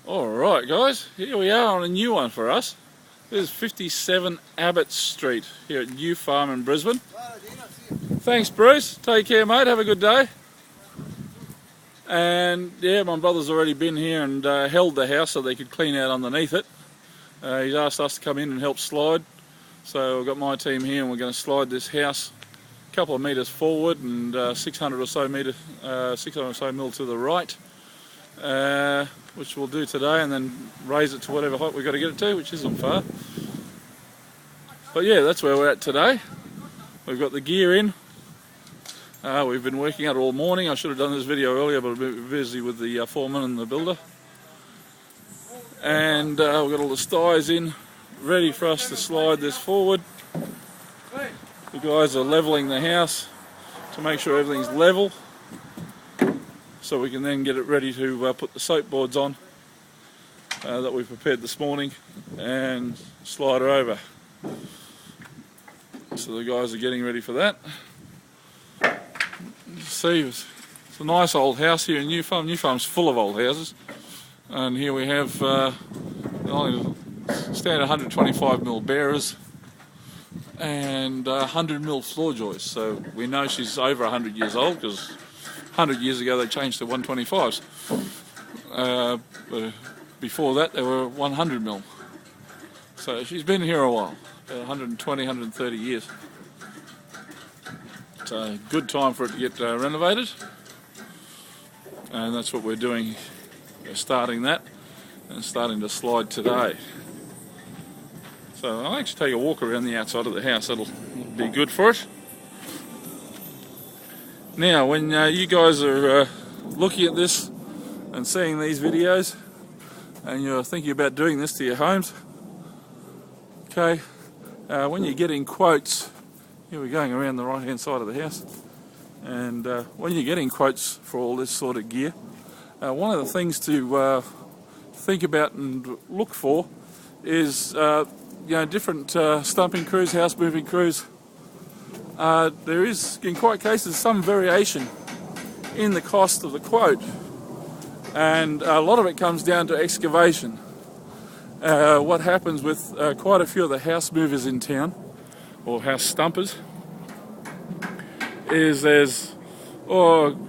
Alright guys, here we are on a new one for us. This is 57 Abbott Street here at Newfarm in Brisbane. Thanks Bruce, take care mate, have a good day. And yeah, my brother's already been here and held the house so they could clean out underneath it. He's asked us to come in and help slide. So I've got my team here and we're going to slide this house a couple of metres forward and 600 or so mil to the right. Which we'll do today, and then raise it to whatever height we've got to get it to, which isn't far. But yeah, that's where we're at today. We've got the gear in. We've been working at it all morning. I should have done this video earlier, but I've been busy with the foreman and the builder. And we've got all the styes in, ready for us to slide this forward. The guys are levelling the house to make sure everything's level, so we can then get it ready to put the soap boards on that we prepared this morning and slide her over. So the guys are getting ready for that. See, it's a nice old house here in Newfarm. Newfarm's full of old houses, and here we have only standard 125mm bearers and 100mm floor joists. So we know she's over 100 years old because 100 years ago they changed to 125s. But before that they were 100mm. So she's been here a while, 120, 130 years. It's a good time for it to get renovated. And that's what we're doing. We're starting that and starting to slide today. So I'll actually take a walk around the outside of the house. That'll be good for it. Now, when you guys are looking at this and seeing these videos and you're thinking about doing this to your homes, okay, when you're getting quotes, here we're going around the right hand side of the house, and when you're getting quotes for all this sort of gear, one of the things to think about and look for is different stumping crews, house moving crews. There is, in quite cases, some variation in the cost of the quote, and a lot of it comes down to excavation. What happens with quite a few of the house movers in town, or house stumpers, is there's about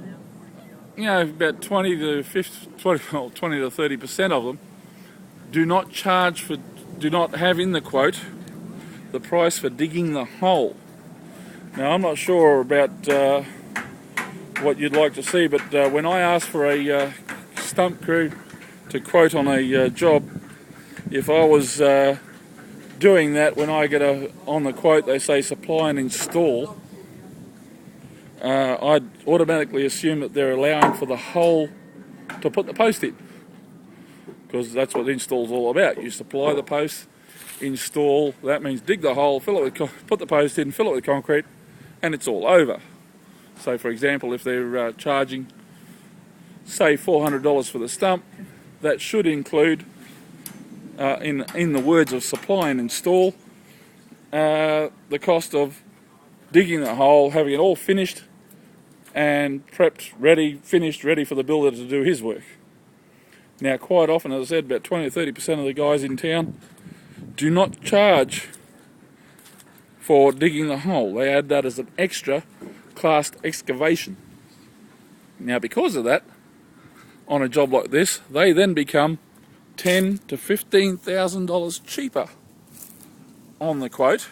20 to 30% of them do not have in the quote the price for digging the hole. Now, I'm not sure about what you'd like to see, but when I ask for a stump crew to quote on a job, if I was doing that, when I get on the quote they say supply and install, I'd automatically assume that they're allowing for the hole to put the post in, because that's what install's all about. You supply the post, install, that means dig the hole, fill it with, put the post in, fill it with concrete, and it's all over. So for example, if they're charging say $400 for the stump, that should include, in the words of supply and install, the cost of digging the hole, having it all finished and prepped, finished, ready for the builder to do his work. Now, quite often, as I said, about 20 to 30% of the guys in town do not charge for digging the hole. They add that as an extra classed excavation. Now, because of that, on a job like this, they then become $10,000 to $15,000 cheaper on the quote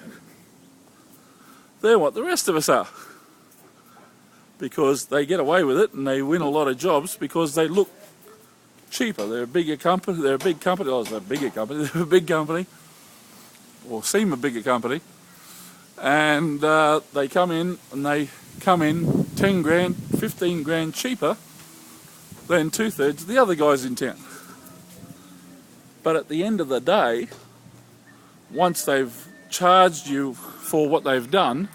than what the rest of us are, because they get away with it and they win a lot of jobs because they look cheaper. They're a bigger company. They're a big company. Oh, they're a bigger company. They're a big company, or seem a bigger company, and they come in 10 grand, 15 grand cheaper than 2/3 of the other guys in town. But at the end of the day, once they've charged you for what they've done,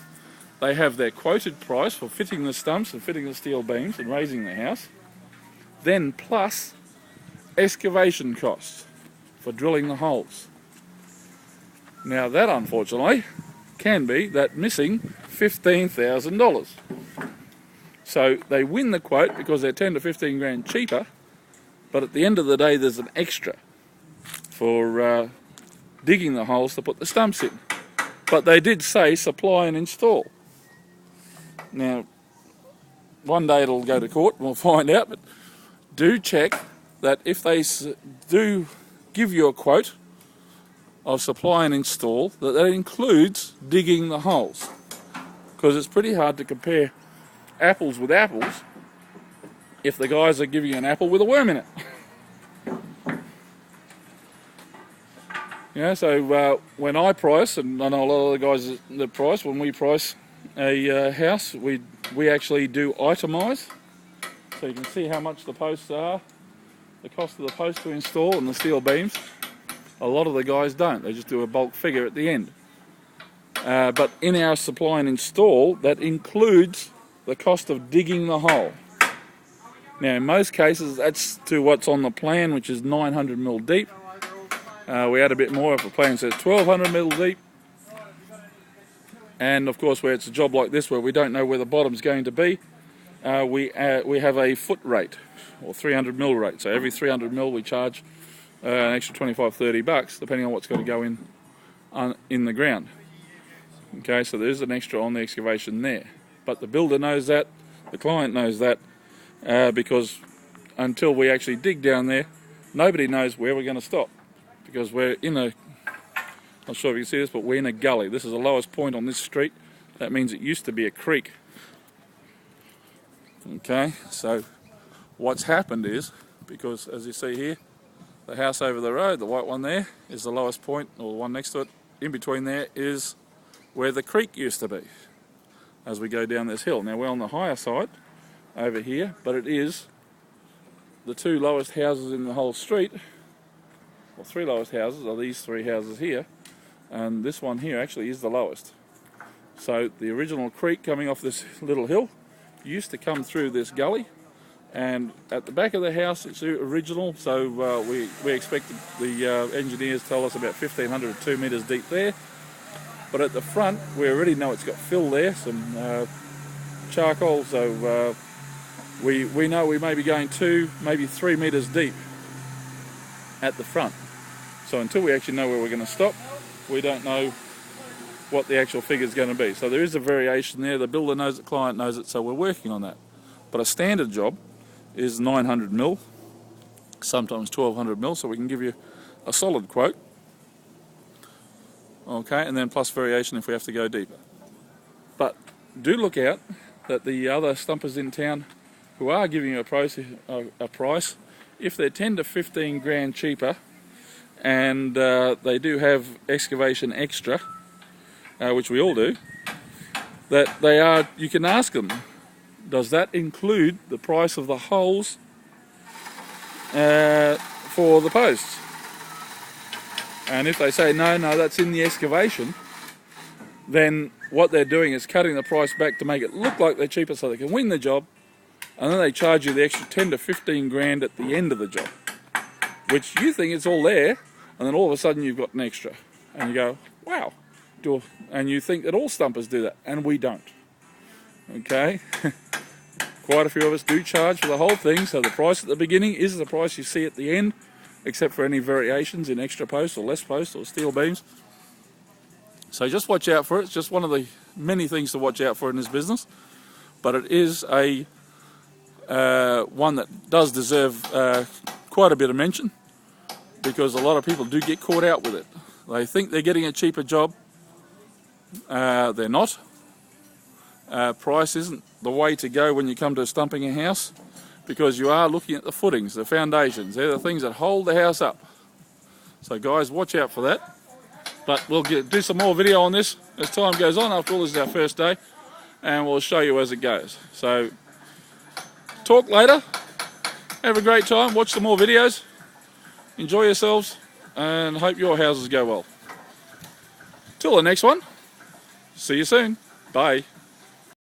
they have their quoted price for fitting the stumps and fitting the steel beams and raising the house, then plus excavation costs for drilling the holes. Now that, unfortunately, can be that missing $15,000. So they win the quote because they're 10 to 15 grand cheaper, But at the end of the day, there's an extra for digging the holes to put the stumps in. But they did say supply and install. Now, one day it'll go to court and we'll find out, but do check that if they do give you a quote of supply and install, that includes digging the holes. Because it's pretty hard to compare apples with apples if the guys are giving you an apple with a worm in it. You know, so when I price, and I know a lot of the guys that price, when we price a house, we actually do itemise. So you can see how much the posts are, the cost of the post to install and the steel beams. A lot of the guys don't, they just do a bulk figure at the end. But in our supply and install, that includes the cost of digging the hole. Now in most cases that's to what's on the plan, which is 900mm deep. We add a bit more if the plan says 1200mm deep. And of course where it's a job like this where we don't know where the bottom's going to be, we have a foot rate, or 300mm rate. So every 300mm we charge an extra $25-30 depending on what's got to go in the ground. Okay, so there's an extra on the excavation there. But the builder knows that, the client knows that, because until we actually dig down there, nobody knows where we're going to stop. Because we're in a, I'm not sure if you can see this, but we're in a gully. This is the lowest point on this street. That means it used to be a creek. Okay, so what's happened is, because as you see here, the house over the road, the white one there, is the lowest point, or the one next to it. In between there is where the creek used to be as we go down this hill. Now we're on the higher side over here, but it is the two lowest houses in the whole street. Well, three lowest houses are these three houses here, and this one here actually is the lowest. So the original creek coming off this little hill used to come through this gully, and at the back of the house it's original, so we expected, the engineers tell us about 1500 to 2 metres deep there. But at the front we already know it's got fill there, some charcoal, so we know we may be going 2, maybe 3 metres deep at the front. So until we actually know where we're going to stop, we don't know what the actual figure is going to be. So there is a variation there. The builder knows it, the client knows it, so we're working on that. But a standard job is 900mm, sometimes 1200mm, so we can give you a solid quote. Okay, and then plus variation if we have to go deeper. But do look out that the other stumpers in town who are giving you a price, if they're 10 to 15 grand cheaper, and they do have excavation extra, which we all do, that they are, you can ask them, does that include the price of the holes for the posts? And if they say no, that's in the excavation, then what they're doing is cutting the price back to make it look like they're cheaper so they can win the job, and then they charge you the extra 10 to 15 grand at the end of the job, which you think it's all there, and then all of a sudden you've got an extra, and you go, wow, and you think that all stumpers do that, and we don't. Okay, quite a few of us do charge for the whole thing, so the price at the beginning is the price you see at the end, except for any variations in extra posts or less posts or steel beams. So just watch out for it. It's just one of the many things to watch out for in this business, but it is a one that does deserve quite a bit of mention, because a lot of people do get caught out with it. They think they're getting a cheaper job. They're not. Price isn't the way to go when you come to stumping a house, because you are looking at the footings, the foundations. They're the things that hold the house up. So guys, watch out for that. But we'll do some more video on this as time goes on. After all, this is our first day, and we'll show you as it goes. So talk later. Have a great time. Watch some more videos. Enjoy yourselves, and hope your houses go well. Till the next one. See you soon. Bye.